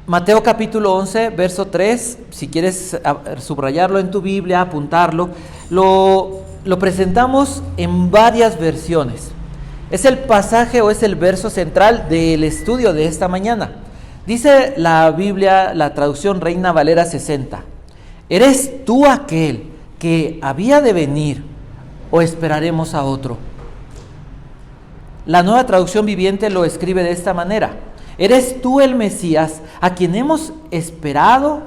Mateo capítulo 11, verso 3, si quieres subrayarlo en tu Biblia, apuntarlo, lo presentamos en varias versiones. Es el pasaje o es el verso central del estudio de esta mañana. Dice la Biblia, la traducción Reina Valera 60, ¿eres tú aquel que había de venir o esperaremos a otro? La Nueva Traducción Viviente lo escribe de esta manera: ¿eres tú el Mesías a quien hemos esperado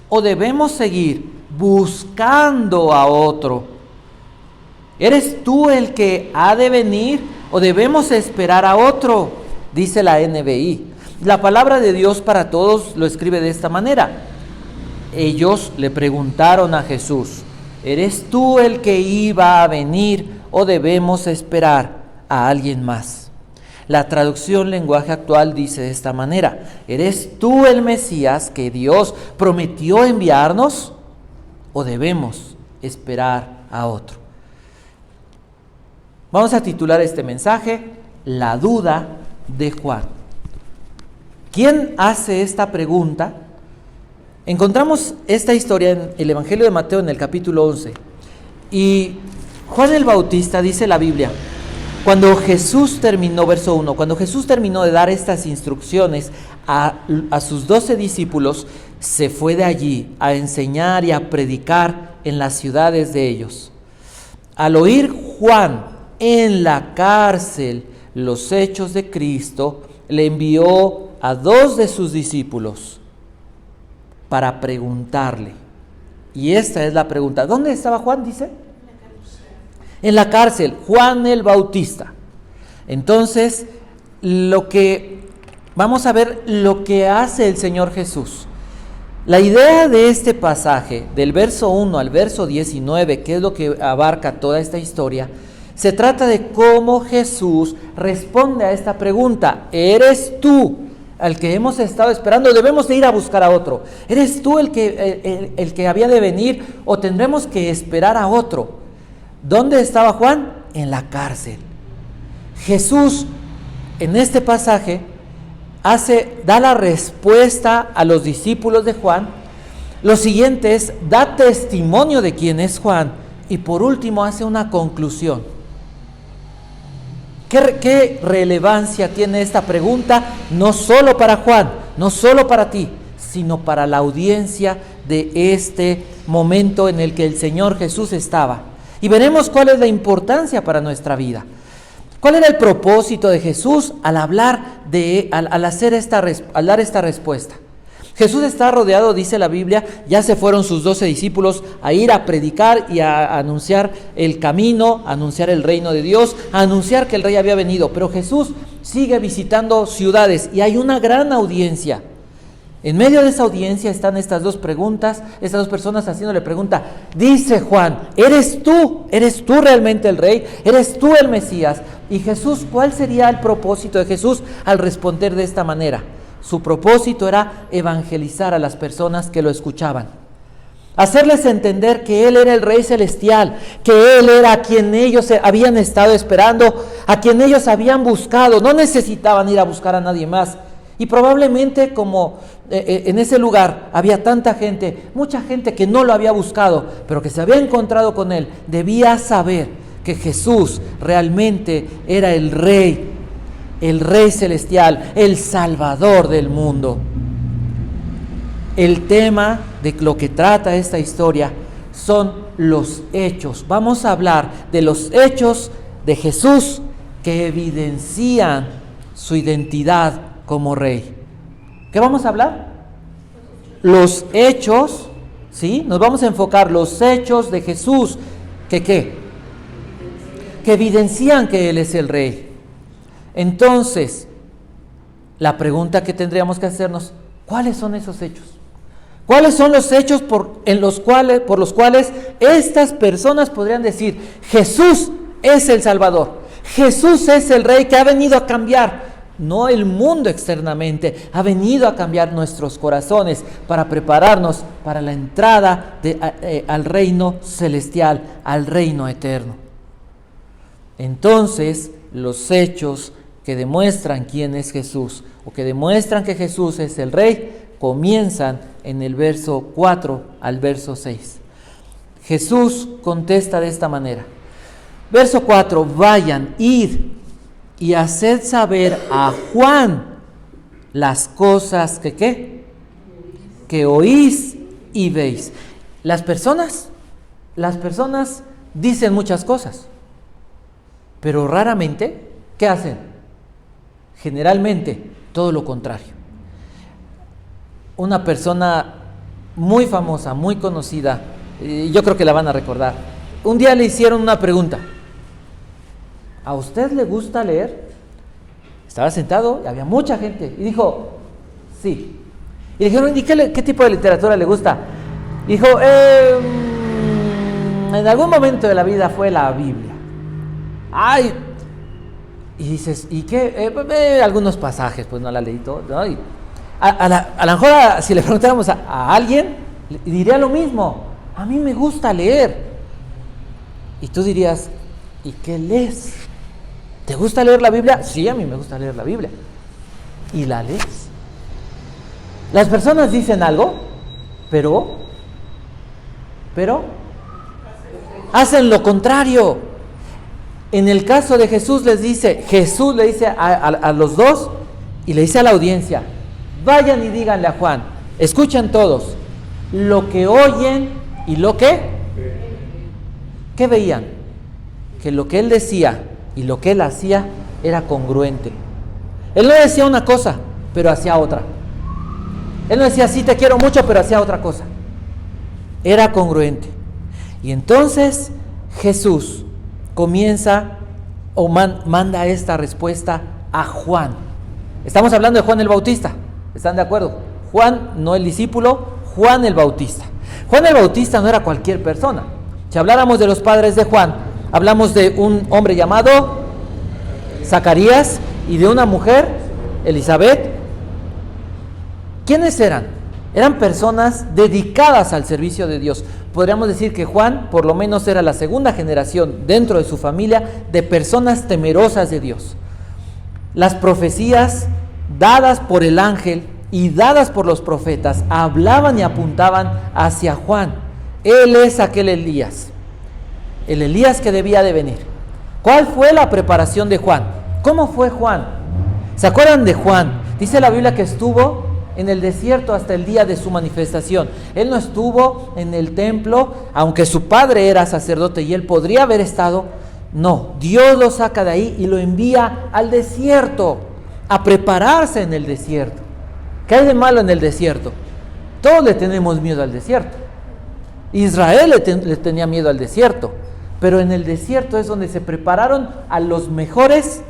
o debemos seguir buscando a otro? ¿Eres tú el que ha de venir o debemos esperar a otro? Dice la NBI. La palabra de Dios para todos lo escribe de esta manera. Ellos le preguntaron a Jesús: ¿eres tú el que iba a venir o debemos esperar a alguien más? La traducción lenguaje actual dice de esta manera: ¿eres tú el Mesías que Dios prometió enviarnos o debemos esperar a otro? Vamos a titular este mensaje: La duda de Juan. ¿Quién hace esta pregunta? Encontramos esta historia en el Evangelio de Mateo en el capítulo 11. Y Juan el Bautista, dice la Biblia, cuando Jesús terminó, verso 1, cuando Jesús terminó de dar estas instrucciones a sus 12 discípulos, se fue de allí a enseñar y a predicar en las ciudades de ellos. Al oír Juan en la cárcel los hechos de Cristo, le envió a 2 de sus discípulos para preguntarle. Y esta es la pregunta: ¿dónde estaba Juan? Dice, en la cárcel, Juan el Bautista. Entonces, vamos a ver lo que hace el Señor Jesús. La idea de este pasaje, del verso 1 al verso 19, que es lo que abarca toda esta historia, se trata de cómo Jesús responde a esta pregunta: ¿eres tú al que hemos estado esperando o debemos de ir a buscar a otro? ¿Eres tú el que había de venir o tendremos que esperar a otro? ¿Dónde estaba Juan? En la cárcel. Jesús, en este pasaje, da la respuesta a los discípulos de Juan. Lo siguiente es: da testimonio de quién es Juan. Y por último, hace una conclusión. ¿Qué relevancia tiene esta pregunta? No solo para Juan, no solo para ti, sino para la audiencia de este momento en el que el Señor Jesús estaba. Y veremos cuál es la importancia para nuestra vida. ¿Cuál era el propósito de Jesús al dar esta respuesta? Jesús está rodeado, dice la Biblia, ya se fueron sus 12 discípulos a ir a predicar y a anunciar el camino, a anunciar el reino de Dios, a anunciar que el rey había venido. Pero Jesús sigue visitando ciudades y hay una gran audiencia. En medio de esa audiencia están estas dos personas haciéndole pregunta. Dice Juan: ¿eres tú realmente el rey? ¿Eres tú el Mesías? Y Jesús, ¿cuál sería el propósito de Jesús al responder de esta manera? Su propósito era evangelizar a las personas que lo escuchaban, hacerles entender que Él era el Rey Celestial, que Él era a quien ellos habían estado esperando, a quien ellos habían buscado. No necesitaban ir a buscar a nadie más. Y probablemente, como en ese lugar había tanta gente, mucha gente que no lo había buscado, pero que se había encontrado con Él, debía saber que Jesús realmente era el Rey Celestial, el Salvador del mundo. El tema de lo que trata esta historia son los hechos. Vamos a hablar de los hechos de Jesús que evidencian su identidad como Rey. ¿Qué vamos a hablar? Los hechos, ¿sí? Nos vamos a enfocar los hechos de Jesús que evidencian que Él es el Rey. Entonces, la pregunta que tendríamos que hacernos: ¿cuáles son esos hechos? ¿Cuáles son los hechos por los cuales estas personas podrían decir: Jesús es el Salvador, Jesús es el Rey que ha venido a cambiar, no el mundo externamente, ha venido a cambiar nuestros corazones para prepararnos para la entrada al reino celestial, al reino eterno? Entonces, los hechos que demuestran quién es Jesús, o que demuestran que Jesús es el Rey, comienzan en el verso 4 al verso 6. Jesús contesta de esta manera. Verso 4, vayan, id y haced saber a Juan las cosas que ¿qué? Que oís y veis. Las personas dicen muchas cosas, pero raramente, ¿qué hacen? Generalmente, todo lo contrario. Una persona muy famosa, muy conocida, yo creo que la van a recordar, un día le hicieron una pregunta: ¿a usted le gusta leer? Estaba sentado y había mucha gente y dijo, sí. Y dijeron, ¿y qué tipo de literatura le gusta? Dijo, en algún momento de la vida fue la Biblia. Ay, y dices, ¿y qué? Algunos pasajes, pues no la leí todo, ¿no? Y a lo mejor si le preguntáramos a alguien, diría lo mismo: a mí me gusta leer. Y tú dirías, ¿y qué lees? ¿Te gusta leer la Biblia? Sí, a mí me gusta leer la Biblia. ¿Y la lees? Las personas dicen algo, pero hacen lo contrario. En el caso de Jesús Jesús le dice a los dos y le dice a la audiencia: vayan y díganle a Juan, escuchen todos, lo que oyen y lo que... ¿Qué veían? Que lo que él decía y lo que él hacía era congruente. Él no decía una cosa, pero hacía otra. Él no decía, sí te quiero mucho, pero hacía otra cosa. Era congruente. Y entonces Jesús comienza o manda esta respuesta a Juan. Estamos hablando de Juan el Bautista, ¿están de acuerdo? Juan, no el discípulo, Juan el Bautista. Juan el Bautista no era cualquier persona. Si habláramos de los padres de Juan, hablamos de un hombre llamado Zacarías y de una mujer, Elizabeth. ¿Quiénes eran? Eran personas dedicadas al servicio de Dios. Podríamos decir que Juan, por lo menos, era la segunda generación dentro de su familia de personas temerosas de Dios. Las profecías dadas por el ángel y dadas por los profetas hablaban y apuntaban hacia Juan. Él es aquel Elías, el Elías que debía de venir. ¿Cuál fue la preparación de Juan? ¿Cómo fue Juan? ¿Se acuerdan de Juan? Dice la Biblia que estuvo en el desierto hasta el día de su manifestación. Él no estuvo en el templo, aunque su padre era sacerdote y él podría haber estado. No, Dios lo saca de ahí y lo envía al desierto, a prepararse en el desierto. ¿Qué hay de malo en el desierto? Todos le tenemos miedo al desierto. Israel le tenía miedo al desierto, pero en el desierto es donde se prepararon a los mejores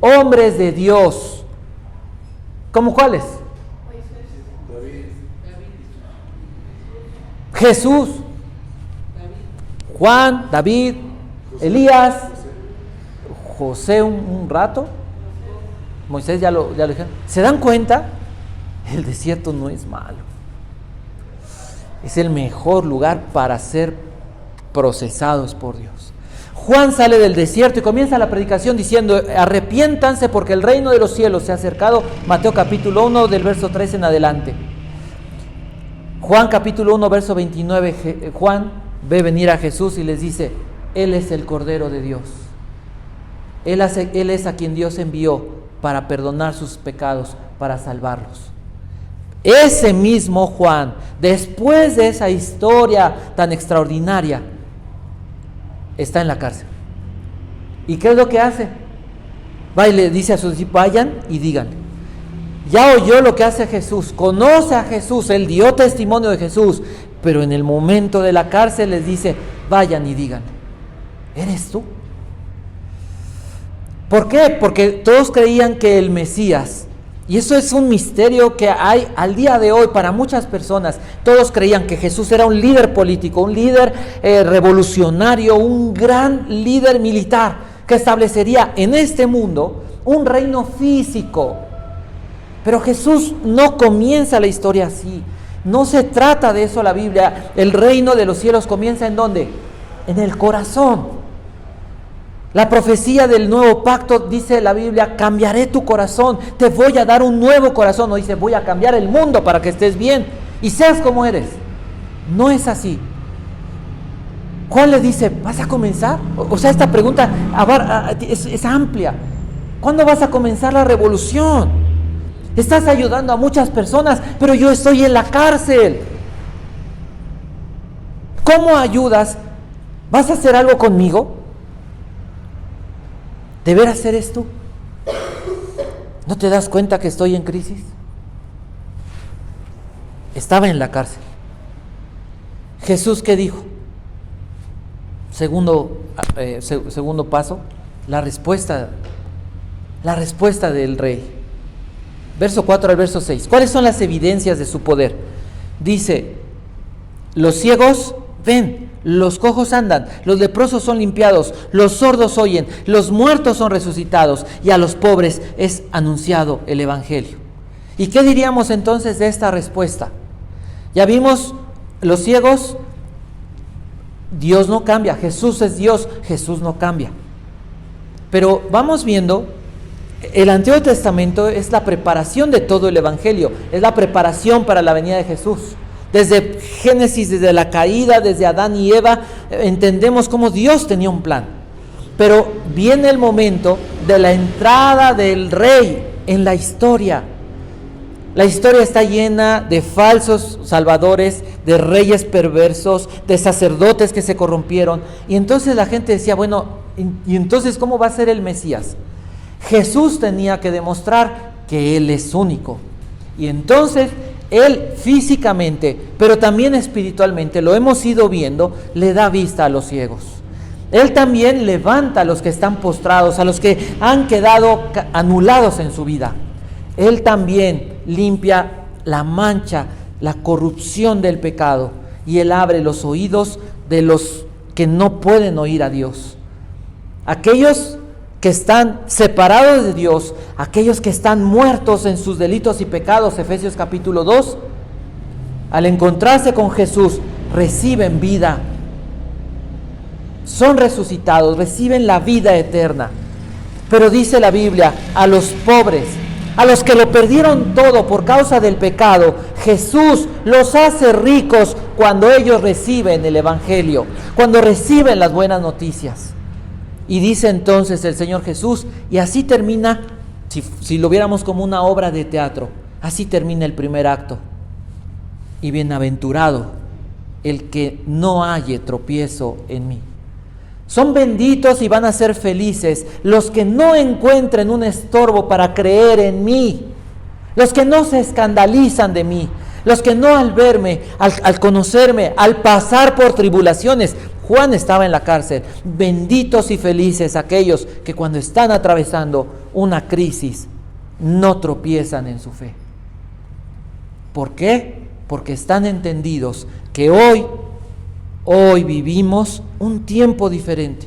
hombres de Dios. ¿Cómo cuáles? Jesús, Juan, David, Elías, José un rato, Moisés ya lo dijeron. ¿Se dan cuenta? El desierto no es malo. Es el mejor lugar para ser procesados por Dios. Juan sale del desierto y comienza la predicación diciendo: arrepiéntanse porque el reino de los cielos se ha acercado. Mateo capítulo 1 del verso 3 en adelante. Juan capítulo 1 verso 29, Juan ve venir a Jesús y les dice: Él es el Cordero de Dios. Él es a quien Dios envió para perdonar sus pecados, para salvarlos. Ese mismo Juan, después de esa historia tan extraordinaria, está en la cárcel. ¿Y qué es lo que hace? Va y le dice a sus discípulos: vayan y digan. Ya oyó lo que hace Jesús, conoce a Jesús, él dio testimonio de Jesús, pero en el momento de la cárcel les dice: vayan y digan. ¿Eres tú? ¿Por qué? Porque todos creían que el Mesías, y eso es un misterio que hay al día de hoy para muchas personas. Todos creían que Jesús era un líder político, un líder revolucionario, un gran líder militar que establecería en este mundo un reino físico. Pero Jesús no comienza la historia así. No se trata de eso la Biblia. El reino de los cielos comienza ¿en dónde? En el corazón. La profecía del nuevo pacto, dice la Biblia, cambiaré tu corazón, te voy a dar un nuevo corazón. No dice, voy a cambiar el mundo para que estés bien y seas como eres. No es así. Juan le dice, ¿vas a comenzar? O sea, esta pregunta es amplia. ¿Cuándo vas a comenzar la revolución? Estás ayudando a muchas personas, pero yo estoy en la cárcel. ¿Cómo ayudas? ¿Vas a hacer algo conmigo? ¿De veras eres tú? ¿No te das cuenta que estoy en crisis? Estaba en la cárcel. Jesús, ¿qué dijo? Segundo paso, la respuesta del rey. Verso 4 al verso 6. ¿Cuáles son las evidencias de su poder? Dice, los ciegos ven, los cojos andan, los leprosos son limpiados, los sordos oyen, los muertos son resucitados y a los pobres es anunciado el evangelio. ¿Y qué diríamos entonces de esta respuesta? Ya vimos, los ciegos, Dios no cambia, Jesús es Dios, Jesús no cambia. Pero vamos viendo, el Antiguo Testamento es la preparación de todo el evangelio, es la preparación para la venida de Jesús. Desde Génesis, desde la caída, desde Adán y Eva, entendemos cómo Dios tenía un plan. Pero viene el momento de la entrada del rey en la historia. La historia está llena de falsos salvadores, de reyes perversos, de sacerdotes que se corrompieron. Y entonces la gente decía, bueno, ¿y entonces cómo va a ser el Mesías? Jesús tenía que demostrar que Él es único. Y entonces Él físicamente, pero también espiritualmente, lo hemos ido viendo, le da vista a los ciegos. Él también levanta a los que están postrados, a los que han quedado anulados en su vida. Él también limpia la mancha, la corrupción del pecado, y Él abre los oídos de los que no pueden oír a Dios. Aquellos que están separados de Dios, aquellos que están muertos en sus delitos y pecados, Efesios capítulo 2, al encontrarse con Jesús, reciben vida, son resucitados, reciben la vida eterna. Pero dice la Biblia, a los pobres, a los que lo perdieron todo por causa del pecado, Jesús los hace ricos cuando ellos reciben el evangelio, cuando reciben las buenas noticias. Y dice entonces el Señor Jesús, y así termina, si lo viéramos como una obra de teatro, así termina el primer acto. Y bienaventurado el que no halle tropiezo en mí. Son benditos y van a ser felices los que no encuentren un estorbo para creer en mí, los que no se escandalizan de mí, los que no al verme, al conocerme, al pasar por tribulaciones. Juan estaba en la cárcel. Benditos y felices aquellos que cuando están atravesando una crisis no tropiezan en su fe. ¿Por qué? Porque están entendidos que hoy vivimos un tiempo diferente.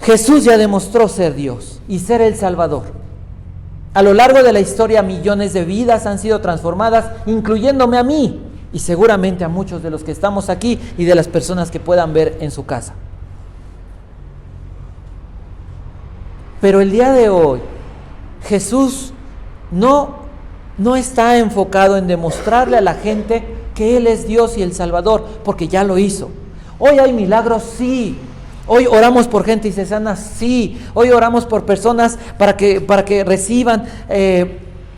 Jesús ya demostró ser Dios y ser el Salvador. A lo largo de la historia, millones de vidas han sido transformadas, incluyéndome a mí y seguramente a muchos de los que estamos aquí y de las personas que puedan ver en su casa. Pero el día de hoy, Jesús no está enfocado en demostrarle a la gente que Él es Dios y el Salvador, porque ya lo hizo. Hoy hay milagros, sí. Hoy oramos por gente y se sana, sí. Hoy oramos por personas para que reciban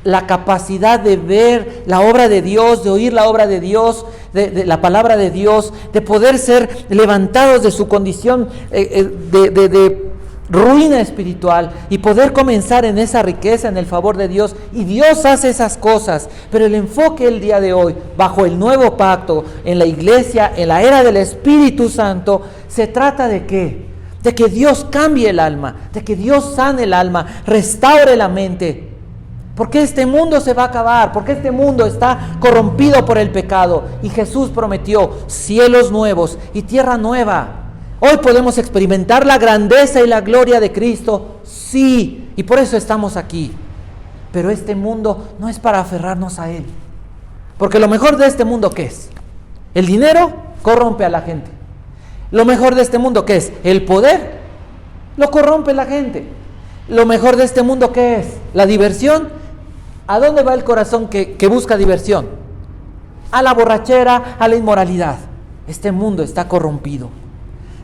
la capacidad de ver la obra de Dios, de oír la obra de Dios, de la palabra de Dios, de poder ser levantados de su condición de ruina espiritual y poder comenzar en esa riqueza, en el favor de Dios. Y Dios hace esas cosas, pero el enfoque el día de hoy, bajo el nuevo pacto, en la iglesia, en la era del Espíritu Santo, se trata de ¿qué? De que Dios cambie el alma, de que Dios sane el alma, restaure la mente. Porque este mundo se va a acabar, porque este mundo está corrompido por el pecado. Y Jesús prometió cielos nuevos y tierra nueva. Hoy podemos experimentar la grandeza y la gloria de Cristo, sí, y por eso estamos aquí. Pero este mundo no es para aferrarnos a Él. Porque lo mejor de este mundo, ¿qué es? El dinero corrompe a la gente. Lo mejor de este mundo, ¿qué es? El poder Lo corrompe la gente. Lo mejor de este mundo, ¿qué es? La diversión. ¿A dónde va el corazón que busca diversión? A la borrachera, a la inmoralidad. Este mundo está corrompido.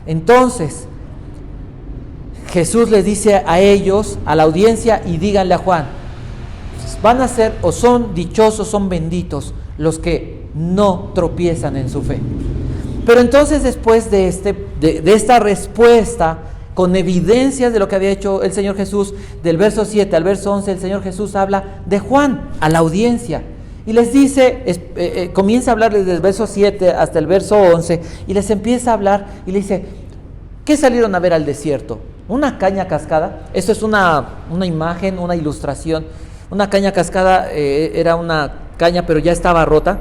Entonces, Jesús les dice a ellos, a la audiencia, y díganle a Juan, van a ser o son dichosos, son benditos los que no tropiezan en su fe. Pero entonces, después de esta respuesta, con evidencias de lo que había hecho el Señor Jesús, del verso 7 al verso 11, el Señor Jesús habla de Juan a la audiencia y les dice, comienza a hablarles del verso 7 hasta el verso 11 y les empieza a hablar y le dice, ¿qué salieron a ver al desierto? Una caña cascada. Esto es una imagen, una ilustración. Una caña cascada era una caña pero ya estaba rota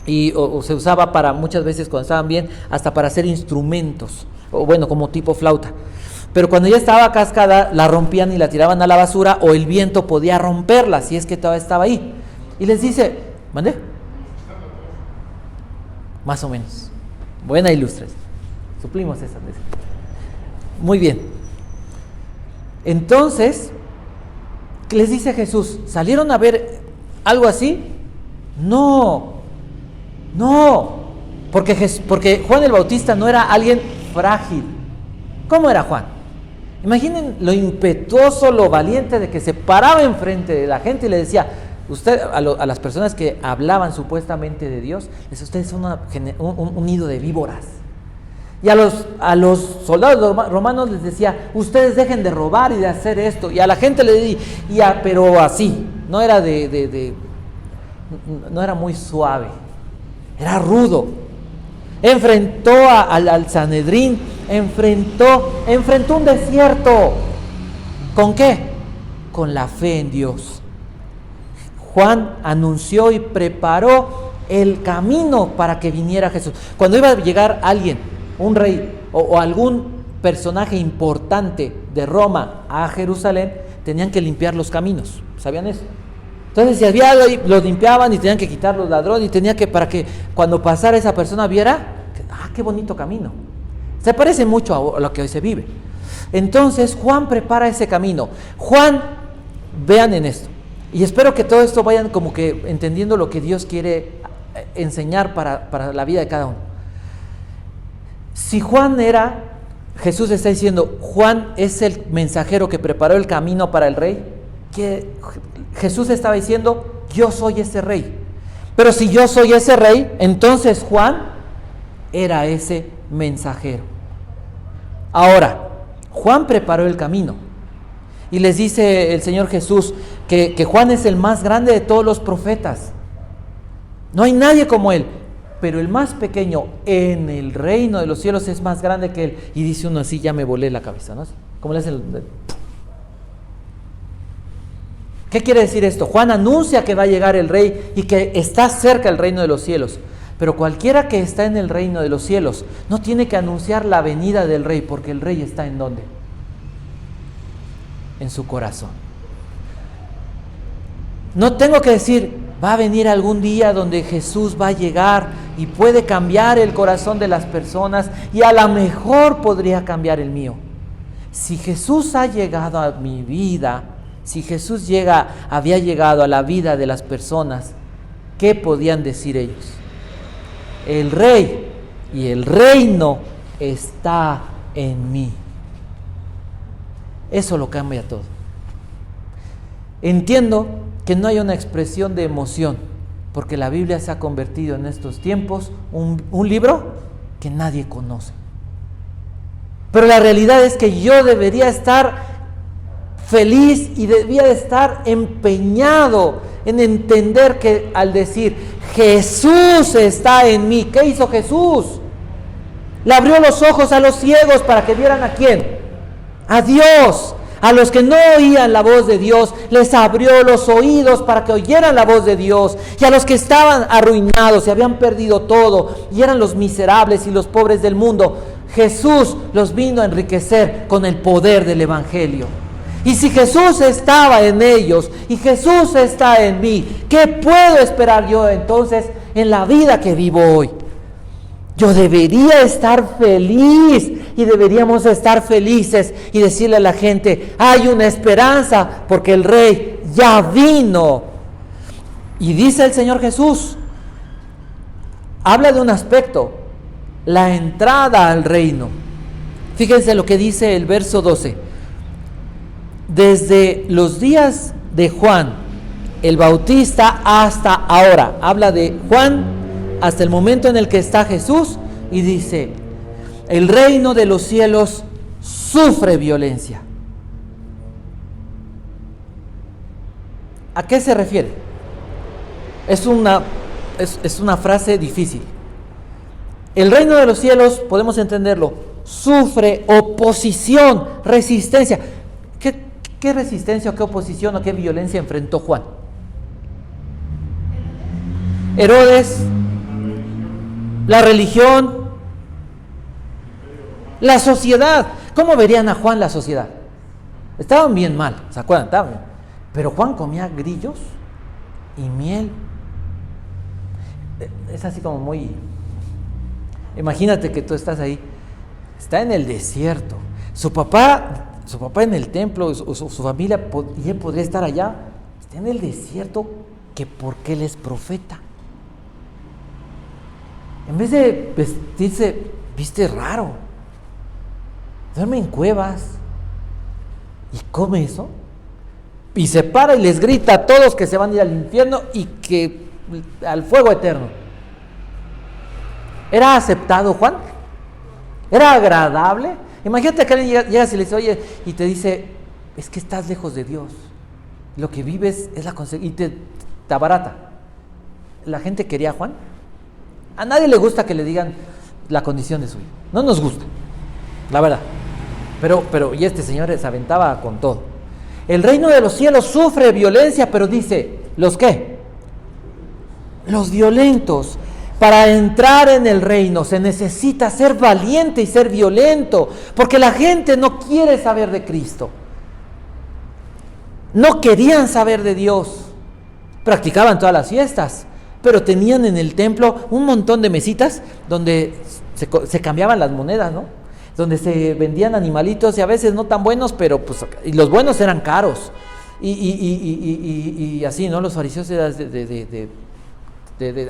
y o se usaba para, muchas veces cuando estaban bien, hasta para hacer instrumentos, o bueno, como tipo flauta. Pero cuando ya estaba cascada, la rompían y la tiraban a la basura, o el viento podía romperla, si es que todavía estaba ahí. Y les dice, ¿mandé? Más o menos. Buena ilustración. Suplimos esa. Muy bien. Entonces, ¿qué les dice Jesús? ¿Salieron a ver algo así? No. Porque Juan el Bautista no era alguien frágil. ¿Cómo era Juan? Imaginen lo impetuoso, lo valiente de que se paraba enfrente de la gente y le decía, usted, a las personas que hablaban supuestamente de Dios, les ustedes son un nido de víboras. Y a los soldados romanos les decía, ustedes dejen de robar y de hacer esto. Y a la gente le decía, pero así, no era no era muy suave, era rudo. Enfrentó al Sanedrín, enfrentó un desierto. ¿Con qué? Con la fe en Dios. Juan anunció y preparó el camino para que viniera Jesús. Cuando iba a llegar alguien, un rey o algún personaje importante de Roma a Jerusalén, tenían que limpiar los caminos. ¿Sabían eso? Entonces, si había algo ahí, los limpiaban y tenían que quitar los ladrones y tenía que, para que cuando pasara esa persona viera, qué bonito camino. Se parece mucho a lo que hoy se vive. Entonces, Juan prepara ese camino. Juan, vean en esto, y espero que todo esto vayan como que entendiendo lo que Dios quiere enseñar para la vida de cada uno. Si Juan Jesús está diciendo, Juan es el mensajero que preparó el camino para el rey, que Jesús estaba diciendo, yo soy ese rey. Pero si yo soy ese rey, entonces Juan era ese mensajero. Ahora, Juan preparó el camino y les dice el Señor Jesús que Juan es el más grande de todos los profetas. No hay nadie como él, pero el más pequeño en el reino de los cielos es más grande que él. Y dice uno así, ya me volé la cabeza, ¿no? ¿Cómo le hace ¿Qué quiere decir esto? Juan anuncia que va a llegar el rey y que está cerca el reino de los cielos. Pero cualquiera que está en el reino de los cielos no tiene que anunciar la venida del rey, porque el rey está ¿en dónde? En su corazón. No tengo que decir, va a venir algún día donde Jesús va a llegar y puede cambiar el corazón de las personas y a lo mejor podría cambiar el mío. Si Jesús ha llegado a mi vida, si Jesús había llegado a la vida de las personas, ¿qué podían decir ellos? El rey y el reino está en mí. Eso lo cambia todo. Entiendo que no hay una expresión de emoción, porque la Biblia se ha convertido en estos tiempos un libro que nadie conoce. Pero la realidad es que yo debería estar feliz y debía de estar empeñado en entender que al decir Jesús está en mí, ¿qué hizo Jesús? Le abrió los ojos a los ciegos para que vieran ¿a quién? A Dios. A los que no oían la voz de Dios, les abrió los oídos para que oyeran la voz de Dios. Y a los que estaban arruinados y habían perdido todo, y eran los miserables y los pobres del mundo, Jesús los vino a enriquecer con el poder del Evangelio. Y si Jesús estaba en ellos y Jesús está en mí, ¿qué puedo esperar yo entonces en la vida que vivo hoy? Yo debería estar feliz y deberíamos estar felices y decirle a la gente, hay una esperanza porque el Rey ya vino. Y dice el Señor Jesús, habla de un aspecto, la entrada al reino. Fíjense lo que dice el verso 12. Desde los días de Juan el Bautista hasta ahora, habla de Juan hasta el momento en el que está Jesús, y dice, el reino de los cielos sufre violencia. ¿A qué se refiere? Es una frase difícil. El reino de los cielos, podemos entenderlo, sufre oposición, resistencia. ¿Qué resistencia o qué oposición o qué violencia enfrentó Juan? Herodes, la religión, la sociedad. ¿Cómo verían a Juan la sociedad? Estaban bien mal, ¿se acuerdan? Estaban bien. Pero Juan comía grillos y miel. Es así como muy... Imagínate que tú estás ahí, está en el desierto, su papá en el templo, su familia, y él podría estar allá, está en el desierto, que porque él es profeta. En vez de vestirse, viste raro, duerme en cuevas y come eso, y se para y les grita a todos que se van a ir al infierno y que al fuego eterno. ¿Era aceptado Juan? ¿Era agradable? Imagínate que alguien llega y le dice, oye, y te dice, es que estás lejos de Dios, lo que vives es la consecuencia, y te abarata. ¿La gente quería a Juan? A nadie le gusta que le digan la condición de su hijo, no nos gusta, la verdad, pero y este señor se aventaba con todo. El reino de los cielos sufre violencia, pero dice, ¿los qué? Los violentos. Para entrar en el reino se necesita ser valiente y ser violento, porque la gente no quiere saber de Cristo. No querían saber de Dios. Practicaban todas las fiestas, pero tenían en el templo un montón de mesitas donde se cambiaban las monedas, ¿no? Donde se vendían animalitos y a veces no tan buenos, pero pues y los buenos eran caros. Y así, ¿no? Los fariseos eran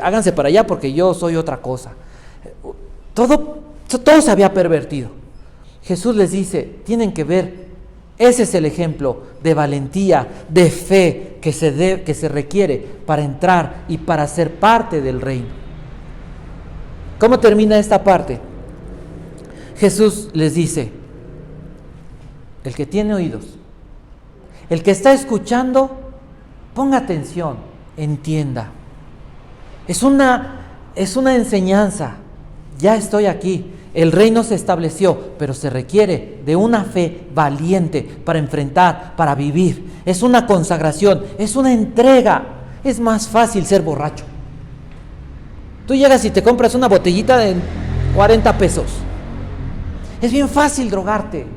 háganse para allá porque yo soy otra cosa. Todo se había pervertido. Jesús les dice, tienen que ver, ese es el ejemplo de valentía, de fe que se requiere para entrar y para ser parte del reino. ¿Cómo termina esta parte? Jesús les dice, el que tiene oídos, el que está escuchando, ponga atención, entienda. Es una enseñanza. Ya estoy aquí, el reino se estableció, pero se requiere de una fe valiente para enfrentar, para vivir. Es una consagración, es una entrega. Es más fácil ser borracho. Tú llegas y te compras una botellita de 40 pesos. Es bien fácil drogarte.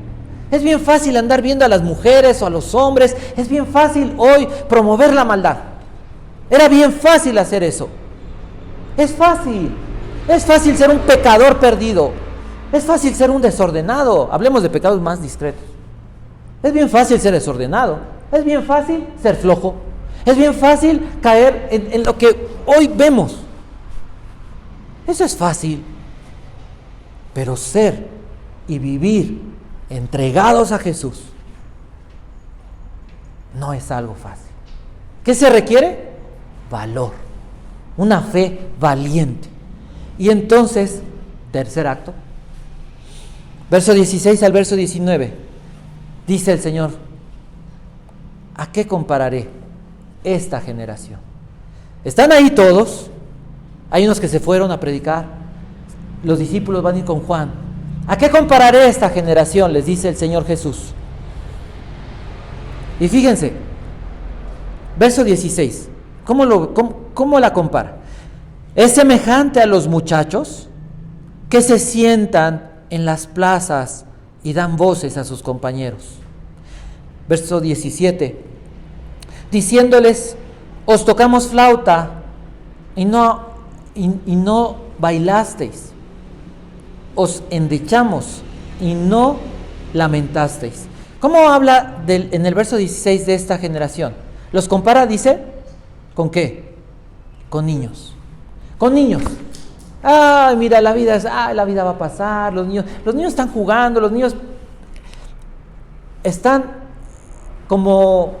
Es bien fácil andar viendo a las mujeres o a los hombres. Es bien fácil hoy promover la maldad. Era bien fácil hacer eso. Es fácil ser un pecador perdido, es fácil ser un desordenado, hablemos de pecados más discretos. Es bien fácil ser desordenado, es bien fácil ser flojo, es bien fácil caer en lo que hoy vemos. Eso es fácil, pero ser y vivir entregados a Jesús no es algo fácil. ¿Qué se requiere? Valor. Una fe valiente. Y entonces, tercer acto, verso 16 al verso 19, dice el Señor, ¿a qué compararé esta generación? Están ahí todos, hay unos que se fueron a predicar, los discípulos van a ir con Juan. ¿A qué compararé esta generación? Les dice el Señor Jesús. Y fíjense, verso 16, ¿cómo la compara? Es semejante a los muchachos que se sientan en las plazas y dan voces a sus compañeros. Verso 17, diciéndoles, os tocamos flauta y no bailasteis, os endechamos y no lamentasteis. ¿Cómo habla en el verso 16 de esta generación? Los compara, dice, ¿con qué? Con niños. Con niños. Ay, mira, la vida va a pasar, los niños están jugando, los niños están como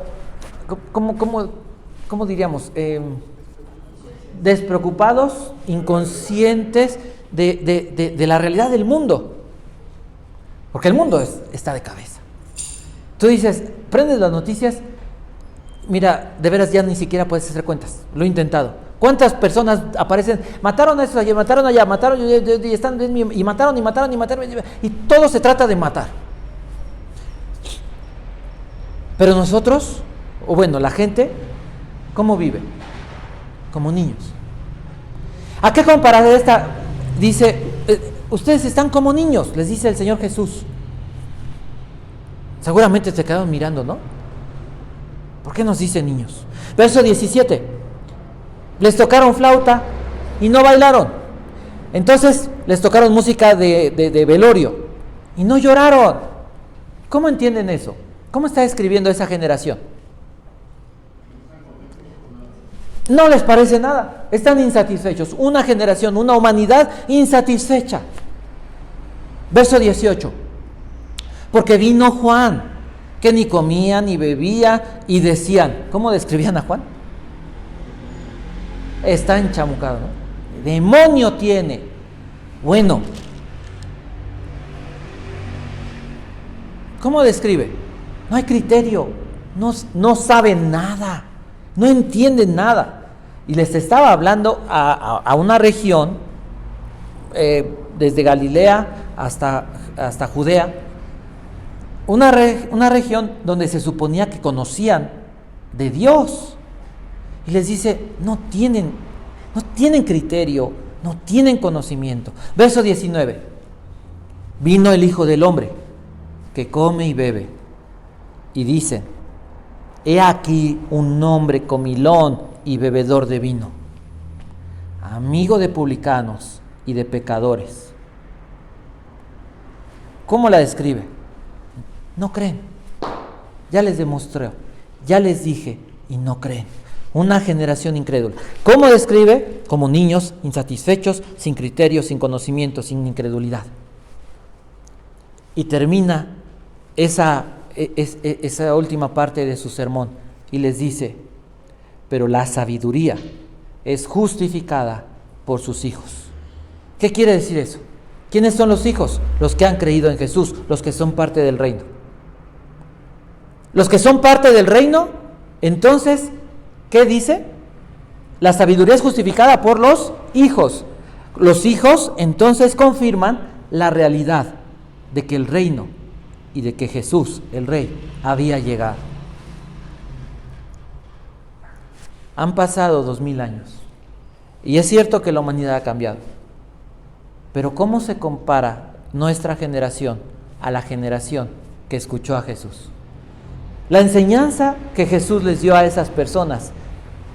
diríamos, despreocupados, inconscientes de la realidad del mundo, porque el mundo está de cabeza. Tú dices, prendes las noticias, mira, de veras ya ni siquiera puedes hacer cuentas, lo he intentado. ¿Cuántas personas aparecen? Mataron a estos ayer, mataron allá, mataron y mataron, y todo se trata de matar. Pero nosotros, o bueno, la gente, ¿cómo vive? Como niños. ¿A qué comparar esta? Dice, ustedes están como niños, les dice el Señor Jesús. Seguramente se quedaron mirando, ¿no? ¿Por qué nos dice niños? Verso 17. Les tocaron flauta y no bailaron. Entonces les tocaron música de velorio y no lloraron. ¿Cómo entienden eso? ¿Cómo está describiendo esa generación? No les parece nada, están insatisfechos. Una generación, una humanidad insatisfecha. Verso 18. Porque vino Juan, que ni comía ni bebía, y decían, ¿cómo describían a Juan? Está enchamucado, ¿no? Demonio tiene. Bueno, ¿cómo describe? No hay criterio, no saben nada, no entienden nada. Y les estaba hablando a una región, desde Galilea hasta Judea, una región donde se suponía que conocían de Dios. Y les dice, no tienen criterio, no tienen conocimiento. Verso 19. Vino el Hijo del Hombre, que come y bebe. Y dicen, he aquí un hombre comilón y bebedor de vino, amigo de publicanos y de pecadores. ¿Cómo la describe? No creen. Ya les demostré, ya les dije, y no creen. Una generación incrédula. ¿Cómo describe? Como niños insatisfechos, sin criterio, sin conocimiento, sin incredulidad. Y termina esa última parte de su sermón y les dice, pero la sabiduría es justificada por sus hijos. ¿Qué quiere decir eso? ¿Quiénes son los hijos? Los que han creído en Jesús, los que son parte del reino. Los que son parte del reino, entonces, ¿qué dice? La sabiduría es justificada por los hijos. Los hijos entonces confirman la realidad de que el reino y de que Jesús, el Rey, había llegado. Han pasado 2000 años y es cierto que la humanidad ha cambiado, pero ¿cómo se compara nuestra generación a la generación que escuchó a Jesús? La enseñanza que Jesús les dio a esas personas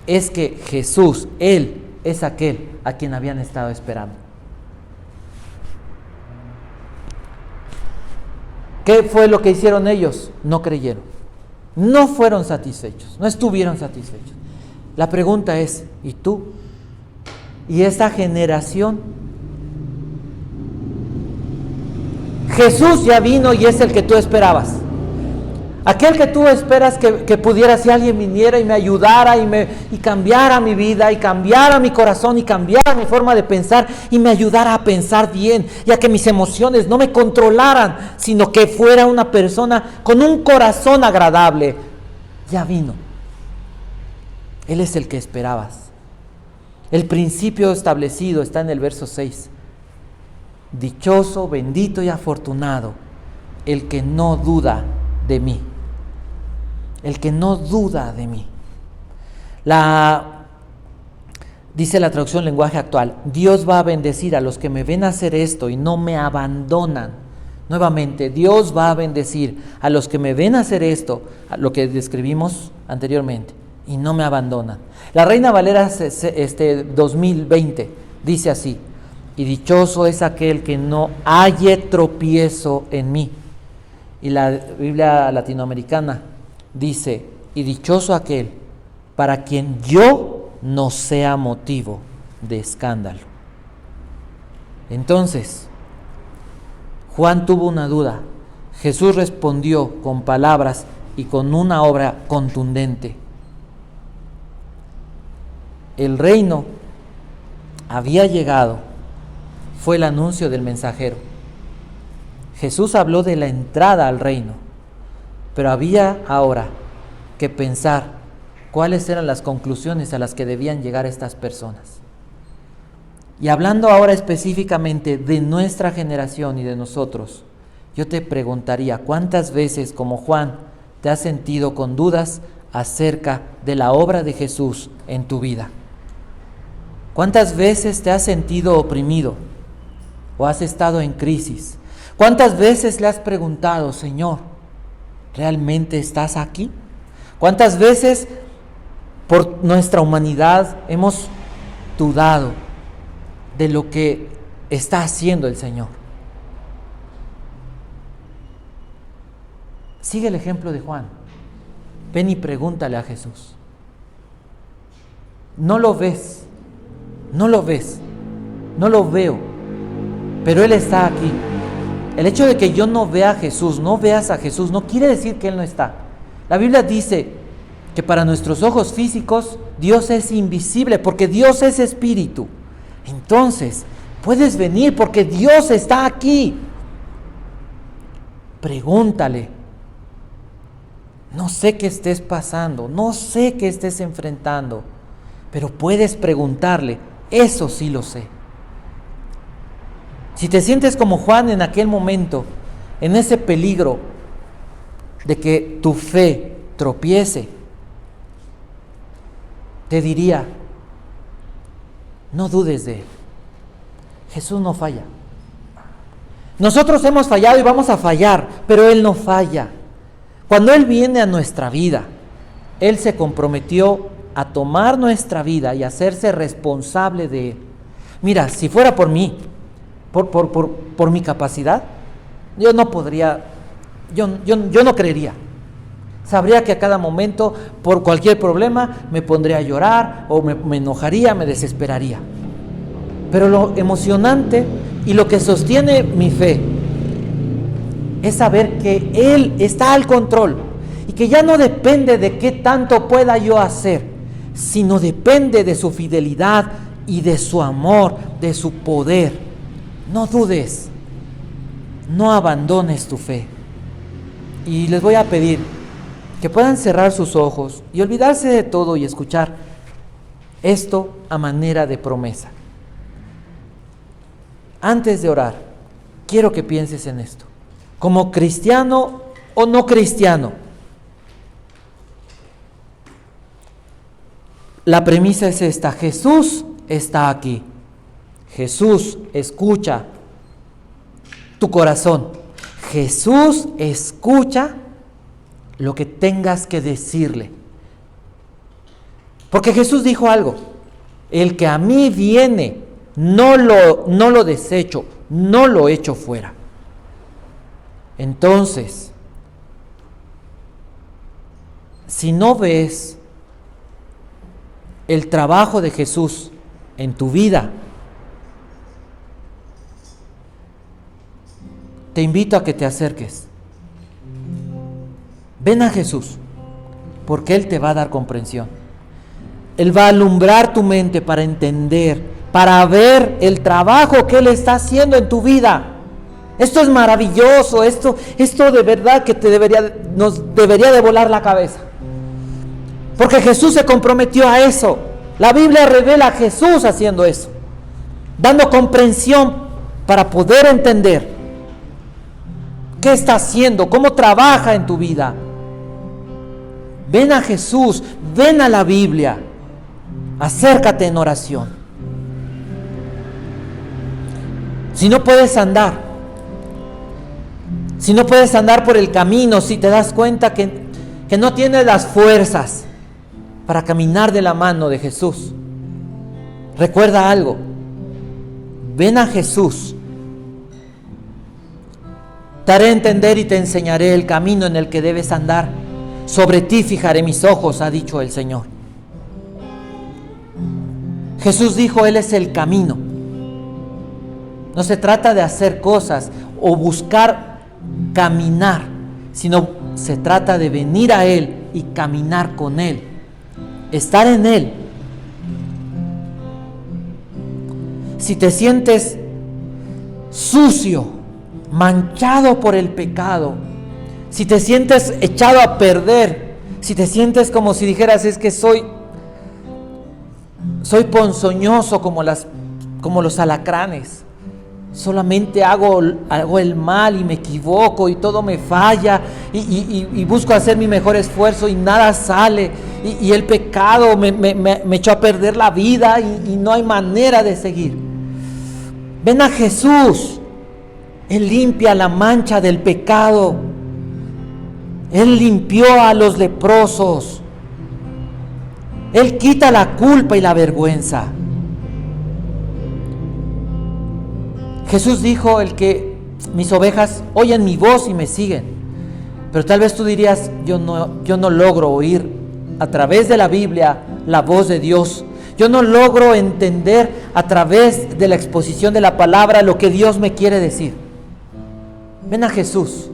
es que Jesús, Él, es aquel a quien habían estado esperando. ¿Qué fue lo que hicieron ellos? No creyeron, no fueron satisfechos, no estuvieron satisfechos. La pregunta es, ¿y tú? ¿Y esta generación? Jesús ya vino y es el que tú esperabas. Aquel que tú esperas que pudiera, si alguien viniera y me ayudara y cambiara mi vida y cambiara mi corazón y cambiara mi forma de pensar y me ayudara a pensar bien, ya que mis emociones no me controlaran, sino que fuera una persona con un corazón agradable. Ya vino. Él es el que esperabas. El principio establecido está en el verso 6. Dichoso, bendito y afortunado el que no duda de mí. El que no duda de mí. Dice la traducción lenguaje actual, Dios va a bendecir a los que me ven hacer esto y no me abandonan. Nuevamente, Dios va a bendecir a los que me ven hacer esto, lo que describimos anteriormente, y no me abandonan. La Reina Valera 2020 dice así: y dichoso es aquel que no halle tropiezo en mí. Y la Biblia latinoamericana dice, y dichoso aquel para quien yo no sea motivo de escándalo. Entonces, Juan tuvo una duda. Jesús respondió con palabras y con una obra contundente. El reino había llegado, fue el anuncio del mensajero. Jesús habló de la entrada al reino, pero había ahora que pensar cuáles eran las conclusiones a las que debían llegar estas personas. Y hablando ahora específicamente de nuestra generación y de nosotros, yo te preguntaría, ¿cuántas veces como Juan te has sentido con dudas acerca de la obra de Jesús en tu vida? ¿Cuántas veces te has sentido oprimido o has estado en crisis? ¿Cuántas veces le has preguntado, Señor, ¿realmente estás aquí? ¿Cuántas veces por nuestra humanidad hemos dudado de lo que está haciendo el Señor? Sigue el ejemplo de Juan. Ven y pregúntale a Jesús. No lo ves, no lo veo, pero Él está aquí. El hecho de que yo no vea a Jesús, no veas a Jesús, no quiere decir que Él no está. La Biblia dice que para nuestros ojos físicos Dios es invisible, porque Dios es espíritu. Entonces, puedes venir porque Dios está aquí. Pregúntale. No sé qué estés pasando, no sé qué estés enfrentando, pero puedes preguntarle, eso sí lo sé. Si te sientes como Juan en aquel momento, en ese peligro de que tu fe tropiece, te diría, no dudes de Él. Jesús no falla. Nosotros hemos fallado y vamos a fallar, pero Él no falla. Cuando Él viene a nuestra vida, Él se comprometió a tomar nuestra vida y hacerse responsable de Él. Mira, si fuera por mí, por mi capacidad, yo no podría, yo no creería. Sabría que a cada momento, por cualquier problema, me pondría a llorar o me enojaría, me desesperaría. Pero lo emocionante y lo que sostiene mi fe es saber que Él está al control y que ya no depende de qué tanto pueda yo hacer, sino depende de su fidelidad y de su amor, de su poder. No dudes, no abandones tu fe. Y les voy a pedir que puedan cerrar sus ojos y olvidarse de todo y escuchar esto a manera de promesa. Antes de orar, quiero que pienses en esto. Como cristiano o no cristiano, la premisa es esta: Jesús está aquí. Jesús escucha tu corazón. Jesús escucha lo que tengas que decirle. Porque Jesús dijo algo: el que a mí viene, no lo desecho, no lo echo fuera. Entonces, si no ves el trabajo de Jesús en tu vida, te invito a que te acerques. Ven a Jesús, porque Él te va a dar comprensión. Él va a alumbrar tu mente para entender, para ver el trabajo que Él está haciendo en tu vida. Esto es maravilloso, esto de verdad que nos debería de volar la cabeza. Porque Jesús se comprometió a eso. La Biblia revela a Jesús haciendo eso, dando comprensión para poder entender qué está haciendo, cómo trabaja en tu vida. Ven a Jesús, ven a la Biblia, acércate en oración. Si no puedes andar por el camino, si te das cuenta que no tienes las fuerzas para caminar de la mano de Jesús, recuerda algo: ven a Jesús. Te haré entender y te enseñaré el camino en el que debes andar. Sobre ti fijaré mis ojos, ha dicho el Señor. Jesús dijo, Él es el camino. No se trata de hacer cosas o buscar caminar, sino se trata de venir a Él y caminar con Él, estar en Él. Si te sientes sucio, manchado por el pecado, si te sientes echado a perder, si te sientes como si dijeras, es que soy ponzoñoso como los alacranes, solamente hago el mal y me equivoco y todo me falla y busco hacer mi mejor esfuerzo y nada sale y el pecado me echó a perder la vida y no hay manera de seguir. Ven a Jesús. Él limpia la mancha del pecado. Él limpió a los leprosos. Él quita la culpa y la vergüenza. Jesús dijo, mis ovejas oyen mi voz y me siguen. Pero tal vez tú dirías, yo no logro oír a través de la Biblia la voz de Dios. Yo no logro entender a través de la exposición de la palabra lo que Dios me quiere decir. Ven a Jesús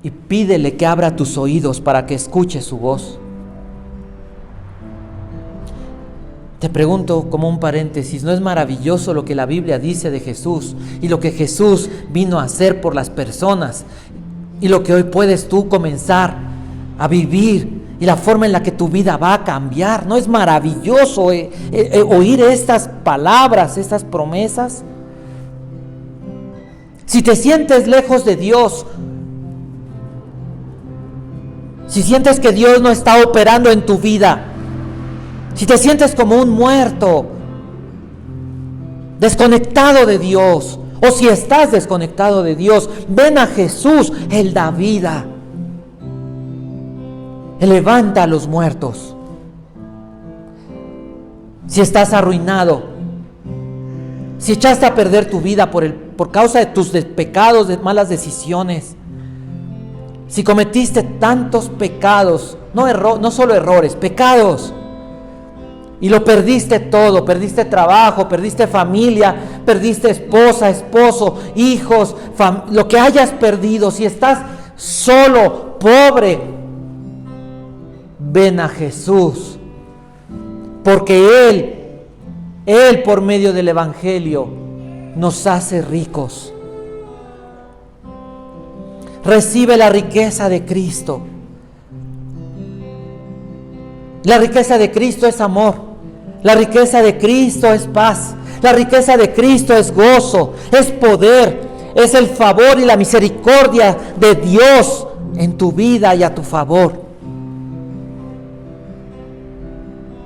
y pídele que abra tus oídos para que escuches su voz. Te pregunto como un paréntesis, ¿no es maravilloso lo que la Biblia dice de Jesús y lo que Jesús vino a hacer por las personas y lo que hoy puedes tú comenzar a vivir y la forma en la que tu vida va a cambiar? ¿No es maravilloso oír estas palabras, estas promesas? Si te sientes lejos de Dios, si sientes que Dios no está operando en tu vida, si te sientes como un muerto, desconectado de Dios, o si estás desconectado de Dios, ven a Jesús. Él da vida. Él levanta a los muertos. Si estás arruinado, si echaste a perder tu vida por causa de tus pecados, de malas decisiones, si cometiste tantos pecados, no solo errores, pecados, y lo perdiste todo, perdiste trabajo, perdiste familia, perdiste esposa, esposo, hijos, lo que hayas perdido, si estás solo, pobre, ven a Jesús, porque Él por medio del Evangelio nos hace ricos. Recibe la riqueza de Cristo. La riqueza de Cristo es amor. La riqueza de Cristo es paz. La riqueza de Cristo es gozo, es poder, es el favor y la misericordia de Dios en tu vida y a tu favor.